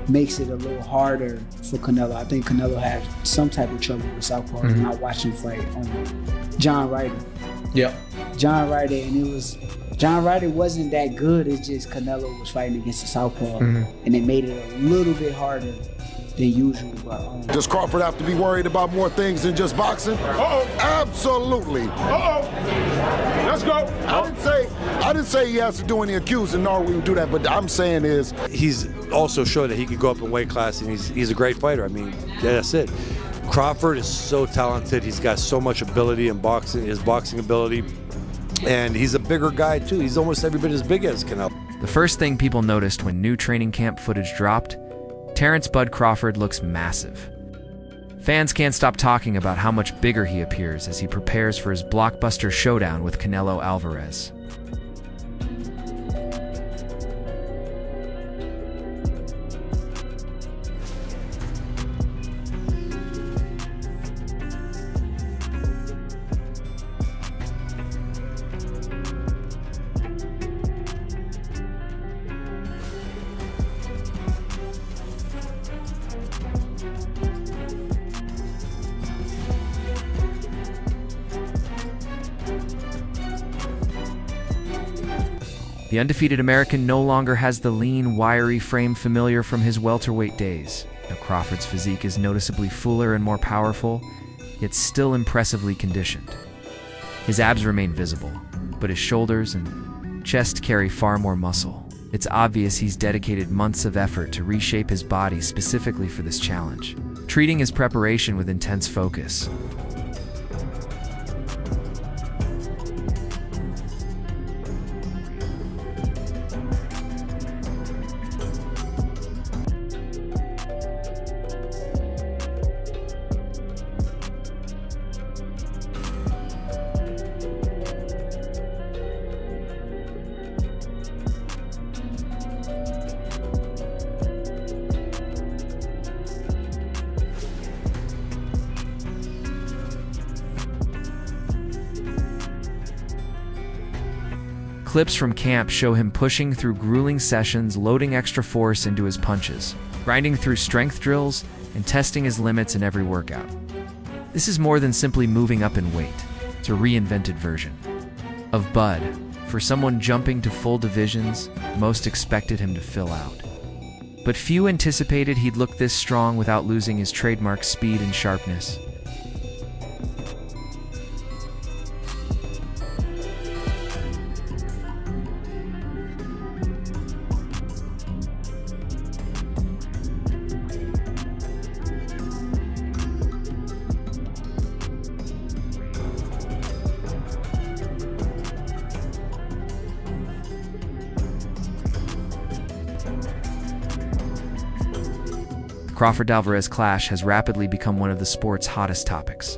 makes it a little harder for Canelo. I think Canelo had some type of trouble with southpaw when I watched him fight John Ryder. Yep. John Ryder, and John Ryder wasn't that good. It's just Canelo was fighting against the southpaw, and it made it a little bit harder than usual. But, does Crawford have to be worried about more things than just boxing? Absolutely. Let's go. I didn't say he has to do any accusing, nor we would do that, but I'm saying is he's also showed that he could go up in weight class, and he's a great fighter. I mean, yeah, that's it. Crawford is so talented. He's got so much ability in boxing, his boxing ability, and he's a bigger guy too. He's almost every bit as big as Canelo. The first thing people noticed when new training camp footage dropped, Terence "Bud" Crawford looks massive. Fans can't stop talking about how much bigger he appears as he prepares for his blockbuster showdown with Canelo Alvarez. The undefeated American no longer has the lean, wiry frame familiar from his welterweight days. Now Crawford's physique is noticeably fuller and more powerful, yet still impressively conditioned. His abs remain visible, but his shoulders and chest carry far more muscle. It's obvious he's dedicated months of effort to reshape his body specifically for this challenge, treating his preparation with intense focus. Clips from camp show him pushing through grueling sessions, loading extra force into his punches, grinding through strength drills, and testing his limits in every workout. This is more than simply moving up in weight. It's a reinvented version of Bud. For someone jumping to full divisions, most expected him to fill out. But few anticipated he'd look this strong without losing his trademark speed and sharpness. The Crawford-Alvarez clash has rapidly become one of the sport's hottest topics.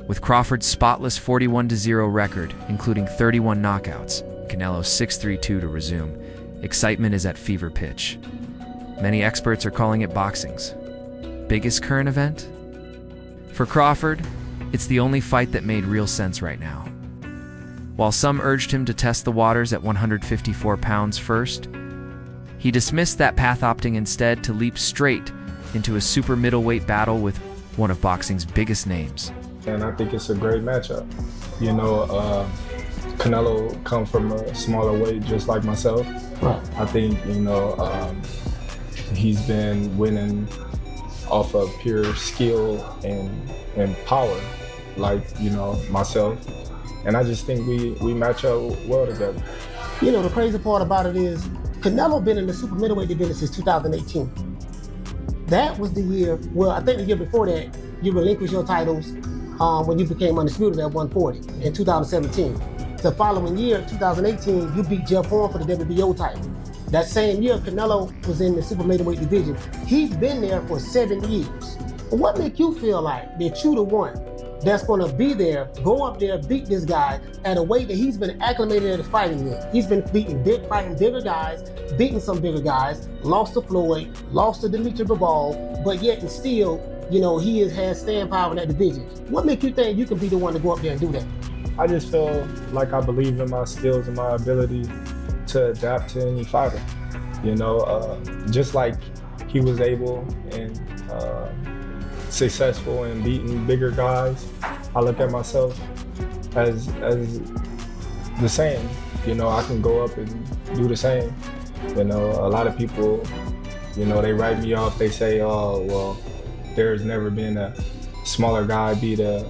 With Crawford's spotless 41-0 record, including 31 knockouts, Canelo's 6-3-2 to resume, excitement is at fever pitch. Many experts are calling it boxing's biggest current event. For Crawford, it's the only fight that made real sense right now. While some urged him to test the waters at 154 pounds first, he dismissed that path, opting instead to leap straight into a super middleweight battle with one of boxing's biggest names. And I think it's a great matchup. You know, Canelo comes from a smaller weight just like myself. I think, you know, he's been winning off of pure skill and power, like, you know, myself. And I just think we match up well together. You know, the crazy part about it is Canelo been in the super middleweight division since 2018. That was the year, well, I think the year before that, you relinquished your titles when you became undisputed at 140 in 2017. The following year, 2018, you beat Jeff Horn for the WBO title. That same year, Canelo was in the super middleweight division. He's been there for 7 years. What makes you feel like that you the one that's gonna be there, go up there, beat this guy at a weight that he's been acclimated at fighting in? He's been fighting bigger guys, beating some bigger guys, lost to Floyd, lost to Dimitri Bivol, but yet and still, you know, he has staying power in that division. What makes you think you can be the one to go up there and do that? I just feel like I believe in my skills and my ability to adapt to any fighter. You know, just like he was able and successful in beating bigger guys, I look at myself as the same. You know, I can go up and do the same. You know, a lot of people, you know, they write me off. They say, oh, well, there's never been a smaller guy beat a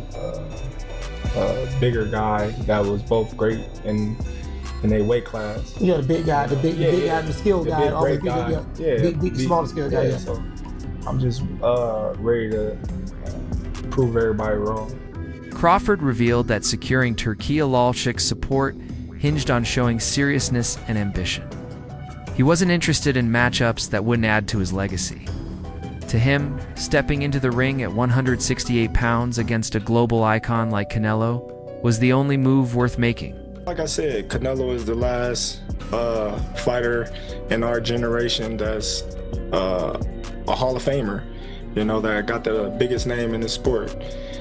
bigger guy that was both great in a weight class. Yeah, the big guy, the big guy, the skilled guy, always beat the smaller skilled guy. Yeah. So I'm just ready to prove everybody wrong. Crawford revealed that securing Turkiya Lalshik's support hinged on showing seriousness and ambition. He wasn't interested in matchups that wouldn't add to his legacy. To him, stepping into the ring at 168 pounds against a global icon like Canelo was the only move worth making. Like I said, Canelo is the last fighter in our generation that's a Hall of Famer, you know, that got the biggest name in the sport.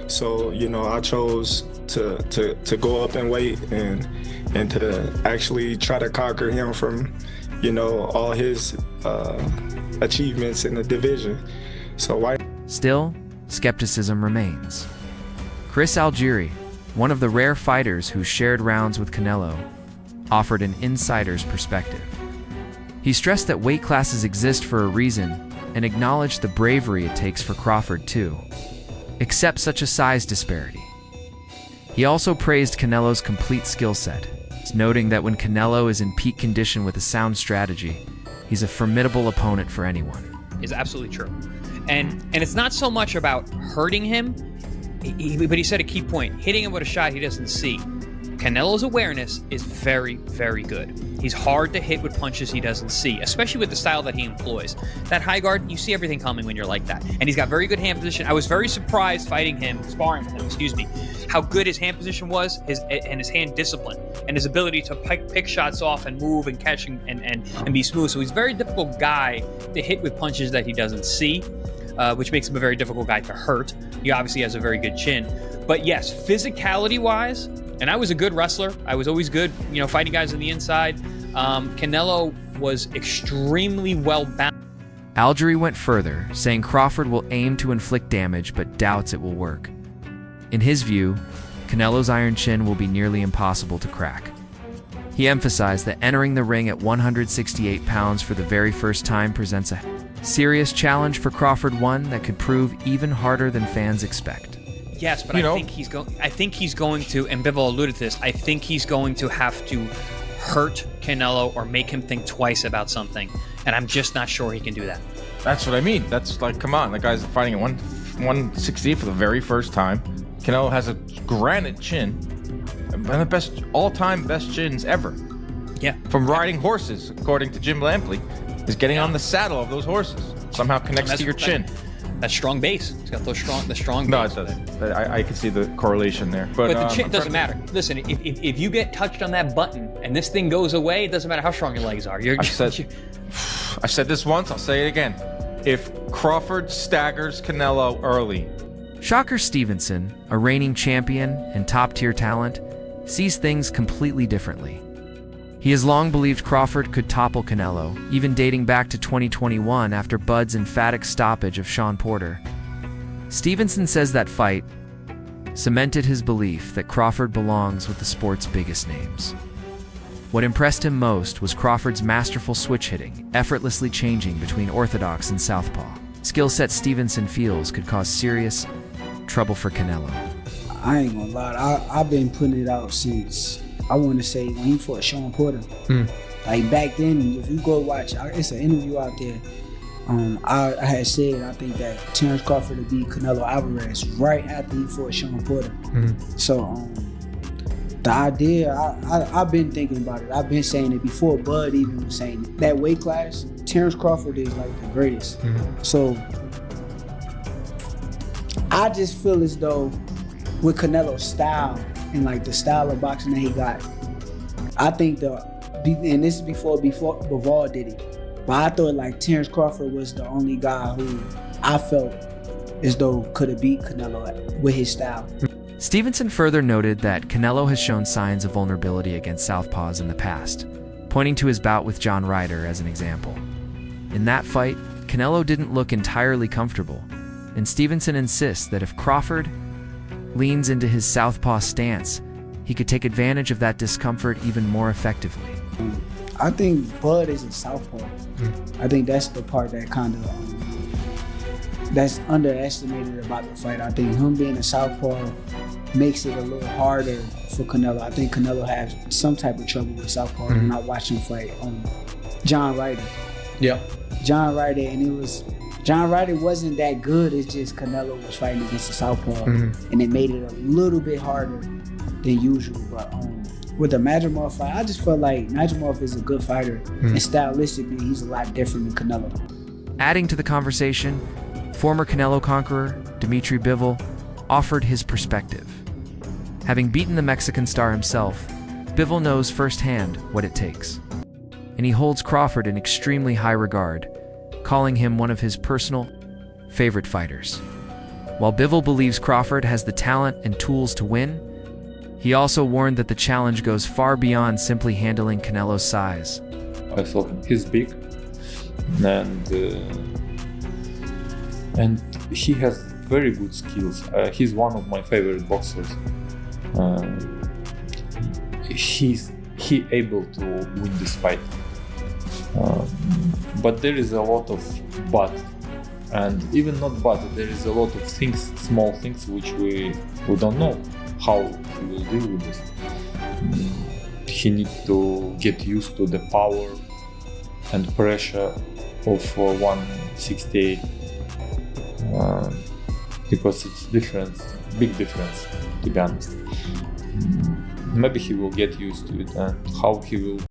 So, you know, I chose to go up in weight and to actually try to conquer him from, you know, all his achievements in the division. So why? Still, skepticism remains. Chris Algieri, one of the rare fighters who shared rounds with Canelo, offered an insider's perspective. He stressed that weight classes exist for a reason and acknowledged the bravery it takes for Crawford to accept such a size disparity. He also praised Canelo's complete skill set, noting that when Canelo is in peak condition with a sound strategy, he's a formidable opponent for anyone. Is absolutely true. And it's not so much about hurting him, but he said a key point, hitting him with a shot he doesn't see. Canelo's awareness is very, very good. He's hard to hit with punches he doesn't see, especially with the style that he employs. That high guard, you see everything coming when you're like that. And he's got very good hand position. I was very surprised sparring with him, how good his hand position was, his hand discipline, and his ability to pick shots off and move and catch and be smooth. So he's a very difficult guy to hit with punches that he doesn't see, which makes him a very difficult guy to hurt. He obviously has a very good chin. But yes, physicality-wise, and I was a good wrestler. I was always good, you know, fighting guys on the inside. Canelo was extremely well balanced. Algieri went further, saying Crawford will aim to inflict damage but doubts it will work. In his view, Canelo's iron chin will be nearly impossible to crack. He emphasized that entering the ring at 168 pounds for the very first time presents a serious challenge for Crawford, one that could prove even harder than fans expect. Yes, but I think he's going to, and Bivol alluded to this, I think he's going to have to hurt Canelo or make him think twice about something, and I'm just not sure he can do that. That's what I mean. That's like, come on, the guy's fighting at 168 for the very first time. Canelo has a granite chin, and the best all-time best chins ever. Yeah. From riding horses, according to Jim Lampley, is getting on the saddle of those horses. Somehow connects to your chin. That's strong base. It's got the strong no, base. No, it doesn't. I can see the correlation there. But the chin doesn't matter. Listen, if you get touched on that button and this thing goes away, it doesn't matter how strong your legs are. I said this once, I'll say it again. If Crawford staggers Canelo early. Shakur Stevenson, a reigning champion and top-tier talent, sees things completely differently. He has long believed Crawford could topple Canelo, even dating back to 2021 after Bud's emphatic stoppage of Sean Porter. Stevenson says that fight cemented his belief that Crawford belongs with the sport's biggest names. What impressed him most was Crawford's masterful switch hitting, effortlessly changing between orthodox and southpaw. Skill set Stevenson feels could cause serious trouble for Canelo. I ain't gonna lie, I've been putting it out since, I want to say, when he fought Sean Porter. Like back then, if you go watch, it's an interview out there. I had said I think that Terence Crawford would beat Canelo Alvarez right after he fought Sean Porter. So the idea, I've been thinking about it. I've been saying it before Bud even was saying it. That weight class, Terence Crawford is like the greatest. So I just feel as though with Canelo's style and like the style of boxing that he got, I think and this is before Bivol did it, but I thought like Terence Crawford was the only guy who I felt as though could have beat Canelo with his style. Stevenson further noted that Canelo has shown signs of vulnerability against southpaws in the past, pointing to his bout with John Ryder as an example. In that fight, Canelo didn't look entirely comfortable, and Stevenson insists that if Crawford leans into his southpaw stance, he could take advantage of that discomfort even more effectively. I think Bud is a southpaw. I think that's the part that kind of that's underestimated about the fight. I think him being a southpaw makes it a little harder for Canelo. I think Canelo has some type of trouble with southpaw. When I watched him fight John Ryder. Yeah. John Ryder, and John Ryder wasn't that good. It's just Canelo was fighting against the southpaw, and it made it a little bit harder than usual. But with the Madrimov fight, I just felt like Madrimov is a good fighter, and stylistically, he's a lot different than Canelo. Adding to the conversation, former Canelo conqueror Dmitry Bivol offered his perspective. Having beaten the Mexican star himself, Bivol knows firsthand what it takes, and he holds Crawford in extremely high regard, calling him one of his personal favorite fighters. While Bivol believes Crawford has the talent and tools to win, he also warned that the challenge goes far beyond simply handling Canelo's size. I saw him, he's big, and he has very good skills. He's one of my favorite boxers. He able to win this fight. But there is a lot of but, and even not but, there is a lot of things, small things, which we don't know how he will deal with this. He needs to get used to the power and pressure of 168 because it's different, big difference, to be honest. Maybe he will get used to it, and how he will